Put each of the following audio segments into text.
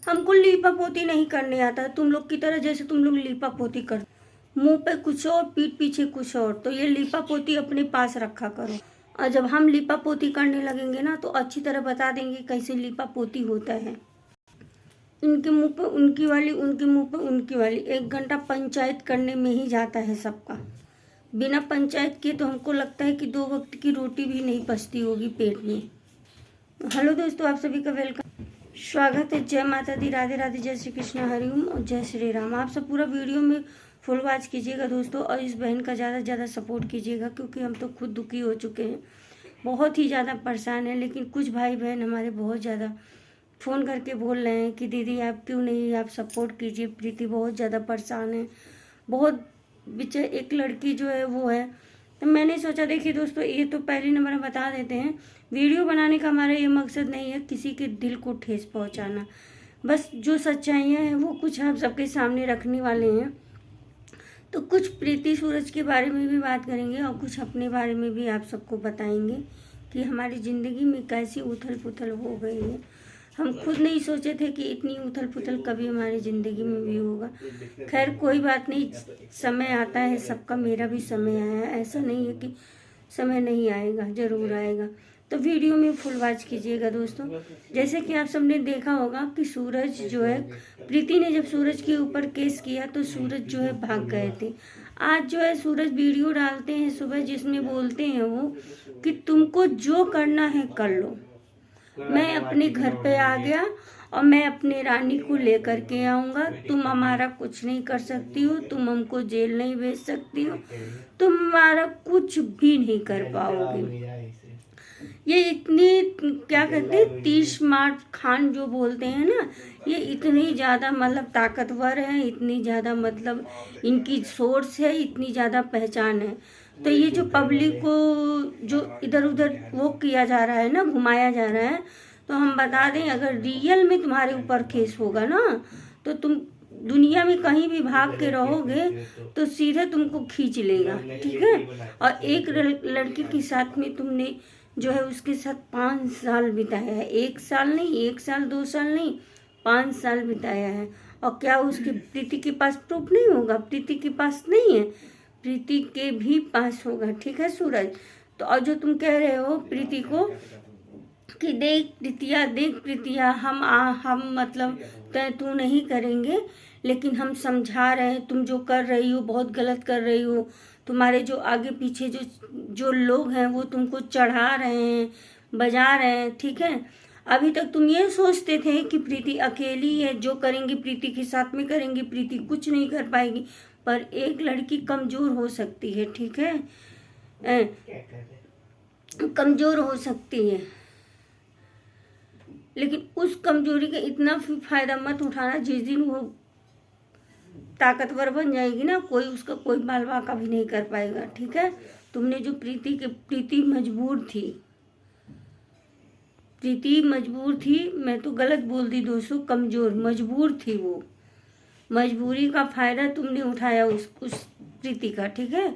हमको लीपा पोती नहीं करने आता तुम लोग की तरह, जैसे तुम लोग लीपा पोती कर, मुंह पे कुछ और पीठ पीछे कुछ और। तो ये लीपा पोती अपने पास रखा करो, और जब हम लीपा पोती करने लगेंगे ना तो अच्छी तरह बता देंगे कैसे लीपा पोती होता है। इनके मुंह पे उनकी वाली, उनके मुंह पे उनकी वाली। 1 घंटा पंचायत करने में ही जाता है सबका। बिना पंचायत किए तो हमको लगता है कि 2 वक्त की रोटी भी नहीं पचती होगी पेट में। हेलो दोस्तों, आप सभी का वेलकम, स्वागत है। जय माता दी, राधे राधे, जय श्री कृष्ण, हरिओम और जय श्री राम। आप सब पूरा वीडियो में फुल वॉच कीजिएगा दोस्तों, और इस बहन का ज़्यादा से ज़्यादा सपोर्ट कीजिएगा, क्योंकि हम तो खुद दुखी हो चुके हैं, बहुत ही ज़्यादा परेशान हैं। लेकिन कुछ भाई बहन हमारे बहुत ज़्यादा फ़ोन करके बोल रहे हैं कि दीदी आप क्यों नहीं, आप सपोर्ट कीजिए, प्रीति बहुत ज़्यादा परेशान है। बहुत बेचारी एक लड़की जो है वो है। तो मैंने सोचा, देखिए दोस्तों, ये तो पहले नंबर में बता देते हैं, वीडियो बनाने का हमारा ये मकसद नहीं है किसी के दिल को ठेस पहुंचाना। बस जो सच्चाइयाँ हैं वो कुछ आप सबके सामने रखने वाले हैं। तो कुछ प्रीति सूरज के बारे में भी बात करेंगे और कुछ अपने बारे में भी आप सबको बताएंगे कि हमारी ज़िंदगी में कैसी उथल पुथल हो गई है। हम खुद नहीं सोचे थे कि इतनी उथल पुथल कभी हमारी ज़िंदगी में भी होगा। खैर कोई बात नहीं, समय आता है सबका, मेरा भी समय आया है, ऐसा नहीं है कि समय नहीं आएगा, ज़रूर आएगा। तो वीडियो में फुल वॉच कीजिएगा दोस्तों। जैसे कि आप सबने देखा होगा कि सूरज जो है, प्रीति ने जब सूरज के ऊपर केस किया तो सूरज जो है भाग गए थे। आज जो है सूरज वीडियो डालते हैं सुबह, जिसमें बोलते हैं वो कि तुमको जो करना है कर लो, मैं अपने घर पे आ गया और मैं अपने रानी को लेकर के आऊँगा। तुम हमारा कुछ नहीं कर सकती हो, तुम हमको जेल नहीं भेज सकती हो, तुम हमारा कुछ भी नहीं कर पाओगे। ये इतनी, क्या कहते हैं, 30 मार्च खान जो बोलते हैं ना, ये इतनी ज़्यादा मतलब ताकतवर है, इतनी ज़्यादा मतलब इनकी सोर्स है, इतनी ज़्यादा पहचान है। तो ये जो पब्लिक को जो इधर उधर वो किया जा रहा है ना, घुमाया जा रहा है, तो हम बता दें, अगर रियल में तुम्हारे ऊपर केस होगा ना तो तुम दुनिया में कहीं भी भाग के रहोगे तो सीधे तुमको खींच लेगा, ठीक है। और एक लड़की के साथ में तुमने जो है उसके साथ 5 साल बिताया है, 1 साल नहीं, 1 साल 2 साल नहीं, 5 साल बिताया है। और क्या उसकी प्रीति के पास प्रूफ नहीं होगा? प्रीति के पास नहीं है, प्रीति के भी पास होगा, ठीक है सूरज। तो और जो तुम कह रहे हो प्रीति को कि देख प्रीतिया, हम मतलब तू नहीं करेंगे, लेकिन हम समझा रहे हैं, तुम जो कर रही हो बहुत गलत कर रही हो। तुम्हारे जो आगे पीछे जो लोग हैं वो तुमको चढ़ा रहे हैं, बजा रहे हैं, ठीक है। अभी तक तुम ये सोचते थे कि प्रीति अकेली है, जो करेंगी प्रीति के साथ में करेंगी, प्रीति कुछ नहीं कर पाएगी। पर एक लड़की कमज़ोर हो सकती है, ठीक है, कमज़ोर हो सकती है, लेकिन उस कमजोरी का इतना फ़ायदा मत उठाना। जिस दिन वो ताकतवर बन जाएगी ना, कोई उसका कोई मालवा का भी नहीं कर पाएगा, ठीक है। तुमने जो प्रीति मजबूर थी, प्रीति मजबूर थी, मैं तो गलत बोल दी दोस्तों, कमज़ोर, मजबूर थी वो। मजबूरी का फ़ायदा तुमने उठाया उस प्रीति का, ठीक है।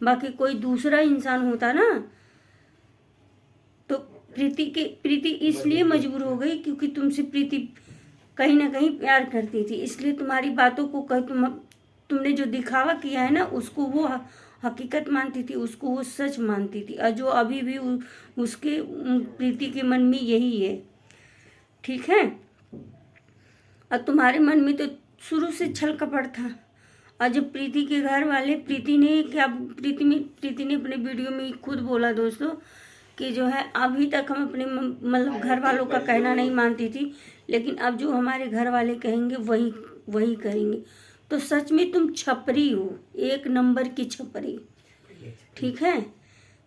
बाकी कोई दूसरा इंसान होता ना तो प्रीति इसलिए मजबूर हो गई क्योंकि तुमसे प्रीति कहीं ना कहीं प्यार करती थी, इसलिए तुम्हारी बातों को तुमने जो दिखावा किया है ना, उसको वो हकीकत मानती थी, उसको वो सच मानती थी। और जो अभी भी उसके प्रीति के मन में यही है, ठीक है। और तुम्हारे मन में तो शुरू से छल कपट था। और जब प्रीति के घर वाले, प्रीति ने अपने वीडियो में खुद बोला दोस्तों कि जो है अभी तक हम अपने मतलब घर वालों का कहना नहीं मानती थी, लेकिन अब जो हमारे घर वाले कहेंगे वही करेंगे। तो सच में तुम छपरी हो, 1 नंबर की छपरी, ठीक है।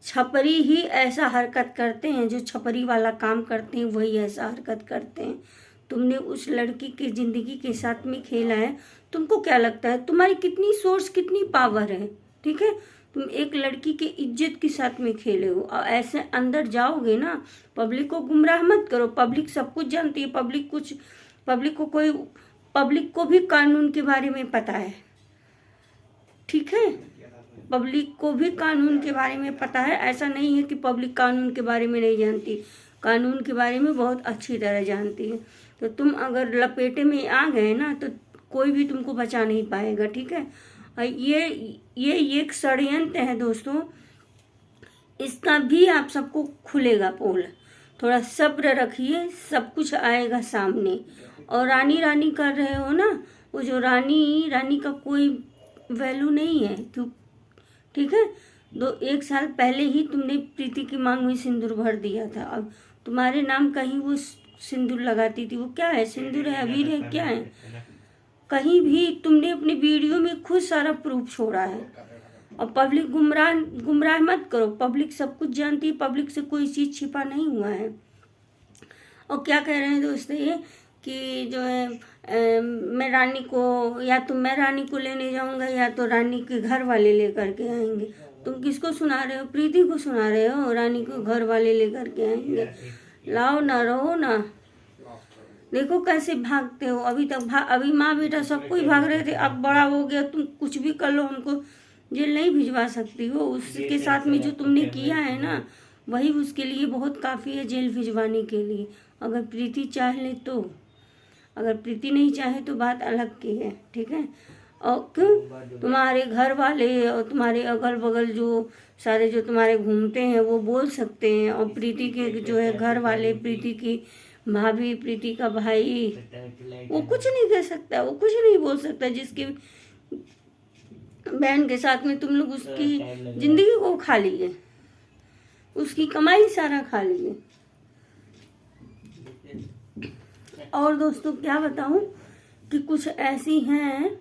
छपरी ही ऐसा हरकत करते हैं, जो छपरी वाला काम करते हैं वही ऐसा हरकत करते हैं। तुमने उस लड़की की ज़िंदगी के साथ में खेला है। तुमको क्या लगता है तुम्हारी कितनी सोर्स, कितनी पावर है, ठीक है। तुम एक लड़की के इज्जत के साथ में खेले हो, और ऐसे अंदर जाओगे ना, पब्लिक को गुमराह मत करो। पब्लिक सब कुछ जानती है, पब्लिक को भी कानून के बारे में पता है, ठीक है। पब्लिक को भी कानून के बारे में पता है, ऐसा नहीं है कि पब्लिक कानून के बारे में नहीं जानती, कानून के बारे में बहुत अच्छी तरह जानती है। तो तुम अगर लपेटे में आ गए ना तो कोई भी तुमको बचा नहीं पाएगा, ठीक है। और ये एक षड्यंत्र है दोस्तों, इसका भी आप सबको खुलेगा पोल। थोड़ा सब्र रखिए, सब कुछ आएगा सामने। और रानी रानी कर रहे हो ना, वो जो रानी का कोई वैल्यू नहीं है, क्यों, ठीक है। 1 साल पहले ही तुमने प्रीति की मांग में सिंदूर भर दिया था। अब तुम्हारे नाम कहीं वो सिंदूर लगाती थी, वो क्या है, सिंदूर है, अबीर है, क्या है। कहीं भी तुमने अपने वीडियो में खुद सारा प्रूफ छोड़ा है। और पब्लिक गुमराह मत करो, पब्लिक सब कुछ जानती है, पब्लिक से कोई चीज़ छिपा नहीं हुआ है। और क्या कह रहे हैं दोस्तों ये कि जो है मैं रानी को, या तो मैं रानी को लेने जाऊंगा या तो रानी के घर वाले लेकर के आएंगे। तुम किसको सुना रहे हो, प्रीति को सुना रहे हो, रानी को घर वाले लेकर के आएंगे। लाओ ना, रहो ना, देखो कैसे भागते हो। अभी तक अभी माँ बेटा सबको ही भाग रहे थे, अब बड़ा हो गया, तुम कुछ भी कर लो, हमको जेल नहीं भिजवा सकती हो। उसके साथ में जो तुमने किया है ना, वही उसके लिए बहुत काफ़ी है जेल भिजवाने के लिए, अगर प्रीति चाह ले तो। अगर प्रीति नहीं चाहे तो बात अलग की है, ठीक है। और क्यों तुम्हारे घर वाले और तुम्हारे अगल बगल जो सारे जो तुम्हारे घूमते हैं वो बोल सकते हैं, और प्रीति के जो है घर वाले, प्रीति की भाभी, प्रीति का भाई, वो कुछ नहीं कह सकता, वो कुछ नहीं बोल सकता। जिसकी बहन के साथ में तुम लोग उसकी जिंदगी को खा लिए, उसकी कमाई सारा खा लिए। और दोस्तों क्या बताऊं कि कुछ ऐसी हैं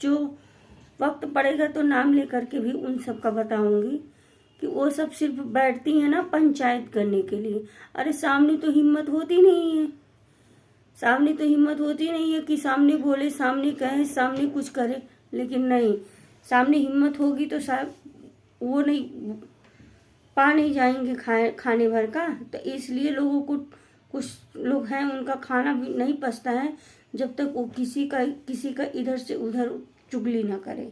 जो वक्त पड़ेगा तो नाम लेकर के भी उन सब का बताऊंगी कि वो सब सिर्फ बैठती हैं ना पंचायत करने के लिए। अरे सामने तो हिम्मत होती नहीं है, सामने तो हिम्मत होती नहीं है कि सामने बोले, सामने कहे, सामने कुछ करे। लेकिन नहीं, सामने हिम्मत होगी तो शायद वो नहीं पा नहीं जाएंगे खाने भर का। तो इसलिए लोगों को, कुछ लोग हैं उनका खाना भी नहीं पचता है जब तक वो किसी का इधर से उधर चुगली ना करे।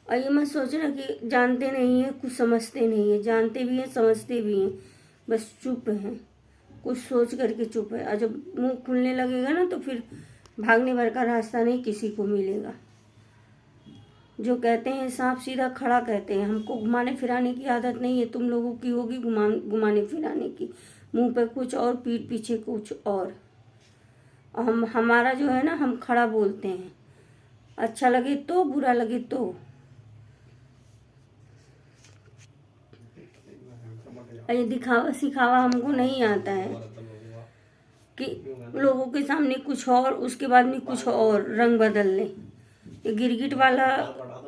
और ये मत सोचना कि जानते नहीं है, कुछ समझते नहीं है, जानते भी हैं, समझते भी हैं, बस चुप हैं, कुछ सोच करके चुप है। और जब मुंह खुलने लगेगा ना तो फिर भागने भर का रास्ता नहीं किसी को मिलेगा। जो कहते हैं सांप सीधा खड़ा कहते हैं, हमको घुमाने फिराने की आदत नहीं है, तुम लोगों की होगी घुमाने फिराने की, मुंह पे कुछ और पीठ पीछे कुछ और। हमारा जो है ना, हम खड़ा बोलते हैं, अच्छा लगे तो, बुरा लगे तो। ये दिखावा सिखावा हमको नहीं आता है कि लोगों के सामने कुछ और, उसके बाद में कुछ और रंग बदल ले। ये गिरगिट वाला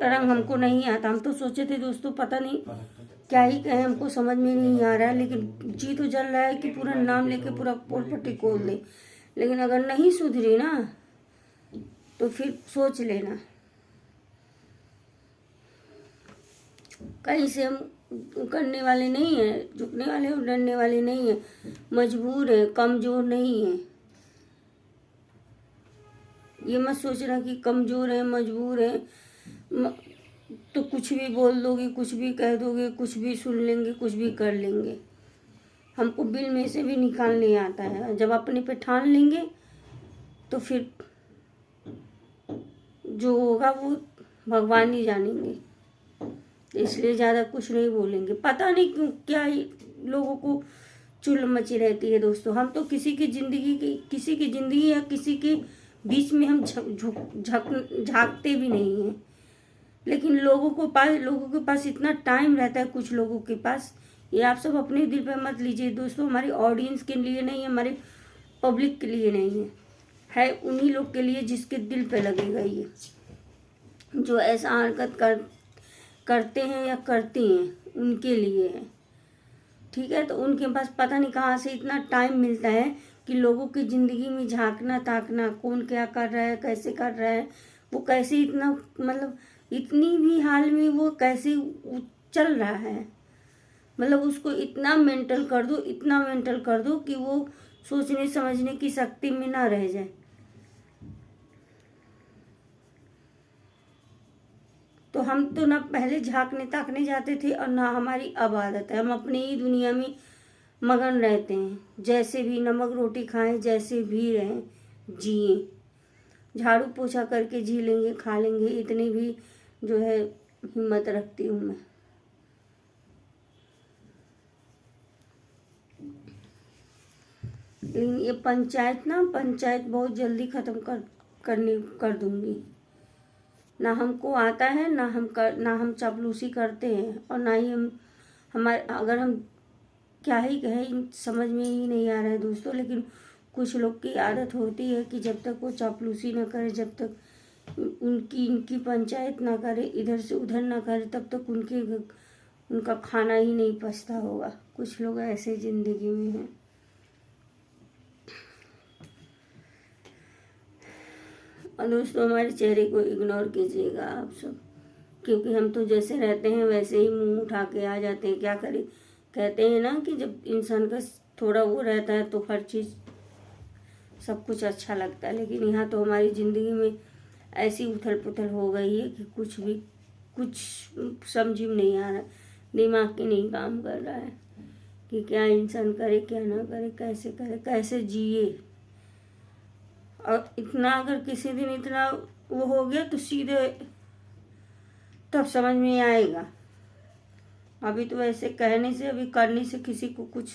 रंग हमको नहीं आता। हम तो सोचे थे दोस्तों, पता नहीं क्या ही कहें, हमको समझ में नहीं आ रहा है, लेकिन जी तो जल रहा है कि पूरा नाम लेके पूरा पोल पट्टी खोल दे। लेकिन अगर नहीं सुधरी ना तो फिर सोच लेना। कहीं से हम करने वाले नहीं है, झुकने वाले और डरने वाले नहीं है, मजबूर है, कमजोर नहीं है। ये मत सोचना कि कमजोर है, मजबूर है तो कुछ भी बोल दोगे, कुछ भी कह दोगे, कुछ भी सुन लेंगे, कुछ भी कर लेंगे। हमको बिल में से भी निकालने आता है। जब अपने पे ठान लेंगे तो फिर जो होगा वो भगवान ही जानेंगे। इसलिए ज़्यादा कुछ नहीं बोलेंगे। पता नहीं क्यों क्या ही लोगों को चुल मची रहती है दोस्तों। हम तो किसी की ज़िंदगी या किसी के बीच में हम झांकते भी नहीं हैं। लेकिन लोगों के पास इतना टाइम रहता है, कुछ लोगों के पास। ये आप सब अपने दिल पे मत लीजिए दोस्तों, हमारी ऑडियंस के लिए नहीं है, हमारे पब्लिक के लिए नहीं है उन्हीं लोग के लिए जिसके दिल पे लगेगा ये, जो ऐसा हरकत करते हैं या करती हैं, उनके लिए है, ठीक है। तो उनके पास पता नहीं कहाँ से इतना टाइम मिलता है कि लोगों की ज़िंदगी में झांकना ताकना, कौन क्या कर रहा है, कैसे कर रहा है, वो कैसे इतना, मतलब इतनी भी हाल में वो कैसे चल रहा है, मतलब उसको इतना मेंटल कर दो कि वो सोचने समझने की शक्ति में ना रह जाए। तो हम तो ना पहले झांकने ताकने जाते थे और ना हमारी अब आदत है। हम अपनी ही दुनिया में मगन रहते हैं। जैसे भी नमक रोटी खाएं, जैसे भी रहें, जिए, झाड़ू पोछा करके जी लेंगे, खा लेंगे, इतनी भी जो है हिम्मत रखती हूँ मैं। लेकिन ये पंचायत बहुत जल्दी ख़त्म कर दूंगी। ना हमको आता है, ना हम चापलूसी करते हैं, और ना ही अगर हम क्या ही कहें, समझ में ही नहीं आ रहा है दोस्तों। लेकिन कुछ लोग की आदत होती है कि जब तक वो चापलूसी ना करे, जब तक इनकी पंचायत ना करे, इधर से उधर ना करे, तब तक उनका खाना ही नहीं पचता होगा। कुछ लोग ऐसे जिंदगी में हैं। और दोस्तों, हमारे चेहरे को इग्नोर कीजिएगा आप सब, क्योंकि हम तो जैसे रहते हैं वैसे ही मुंह उठा के आ जाते हैं। क्या करें, कहते हैं ना कि जब इंसान का थोड़ा वो रहता है तो हर चीज़ सब कुछ अच्छा लगता है। लेकिन यहाँ तो हमारी ज़िंदगी में ऐसी उथल पुथल हो गई है कि कुछ समझ में नहीं आ रहा, दिमाग की नहीं काम कर रहा है कि क्या इंसान करे, क्या ना करे, कैसे करे, कैसे जिए। और इतना अगर किसी दिन इतना वो हो गया तो सीधे तब समझ में आएगा। अभी तो ऐसे कहने से, अभी करने से किसी को कुछ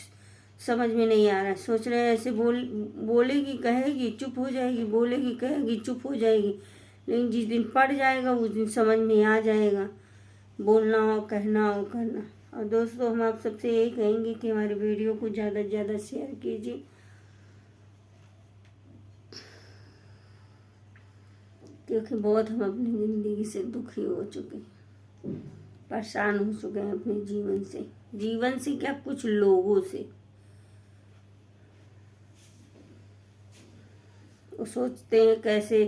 समझ में नहीं आ रहा है। सोच रहे हैं ऐसे बोलेगी कहेगी चुप हो जाएगी, बोलेगी कहेगी चुप हो जाएगी। लेकिन जिस दिन पड़ जाएगा उस दिन समझ में आ जाएगा, बोलना हो, कहना हो, करना। और दोस्तों, हम आप सबसे यही कहेंगे कि हमारे वीडियो को ज़्यादा से ज़्यादा शेयर कीजिए, क्योंकि बहुत हम अपनी ज़िंदगी से दुखी हो चुके हैं, परेशान हो चुके हैं अपने जीवन से क्या, कुछ लोगों से। वो सोचते हैं कैसे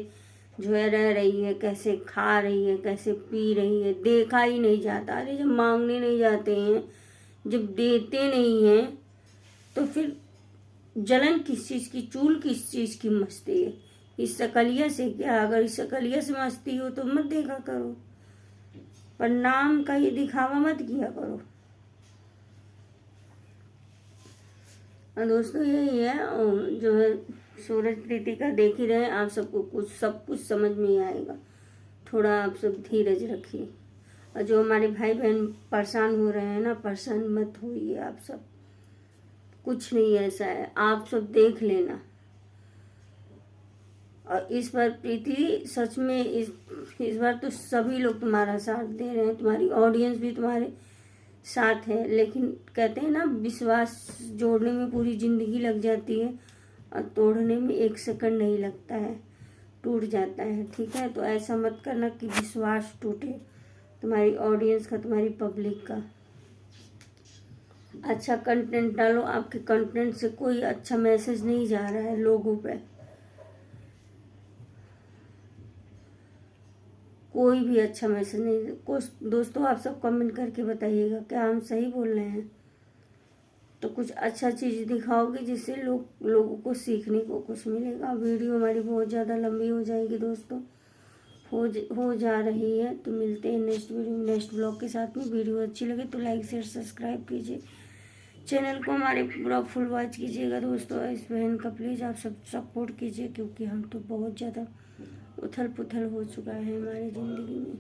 जो है रह रही है, कैसे खा रही है, कैसे पी रही है, देखा ही नहीं जाता। अरे जब मांगने नहीं जाते हैं, जब देते नहीं हैं, तो फिर जलन किस चीज़ की, चूल किस चीज़ की मस्ती है? इस शकलिया से क्या? अगर इस शकलिया से मस्ती हो तो मत देखा करो, पर नाम का ये दिखावा मत किया करो। और दोस्तों, यही है जो है सूरज प्रीति का देख ही रहे, आप सबको सब कुछ समझ में आएगा। थोड़ा आप सब धीरज रखिए। और जो हमारे भाई बहन परेशान हो रहे हैं ना, परेशान मत होइए आप सब, कुछ नहीं ऐसा है, आप सब देख लेना। और इस बार प्रीति सच में इस बार तो सभी लोग तुम्हारा साथ दे रहे हैं, तुम्हारी ऑडियंस भी तुम्हारे साथ है। लेकिन कहते हैं ना, विश्वास जोड़ने में पूरी ज़िंदगी लग जाती है और तोड़ने में 1 सेकंड नहीं लगता है, टूट जाता है। ठीक है, तो ऐसा मत करना कि विश्वास टूटे तुम्हारी ऑडियंस का, तुम्हारी पब्लिक का। अच्छा कंटेंट डालो, आपके कंटेंट से कोई अच्छा मैसेज नहीं जा रहा है लोगों पे, कोई भी अच्छा मैसेज नहीं। कुछ दोस्तों आप सब कमेंट करके बताइएगा क्या हम सही बोल रहे हैं? तो कुछ अच्छा चीज़ दिखाओगे जिससे लोगों को सीखने को कुछ मिलेगा। वीडियो हमारी बहुत ज़्यादा लंबी हो जाएगी दोस्तों, हो जा रही है। तो मिलते हैं नेक्स्ट वीडियो में, नेक्स्ट ब्लॉग के साथ में। वीडियो अच्छी लगे तो लाइक शेयर सब्सक्राइब कीजिए, चैनल को हमारे पूरा फुल वॉच कीजिएगा दोस्तों। इस बहन का प्लीज़ आप सब सपोर्ट कीजिए, क्योंकि हम तो बहुत ज़्यादा उथल पुथल हो चुका है हमारी ज़िंदगी में।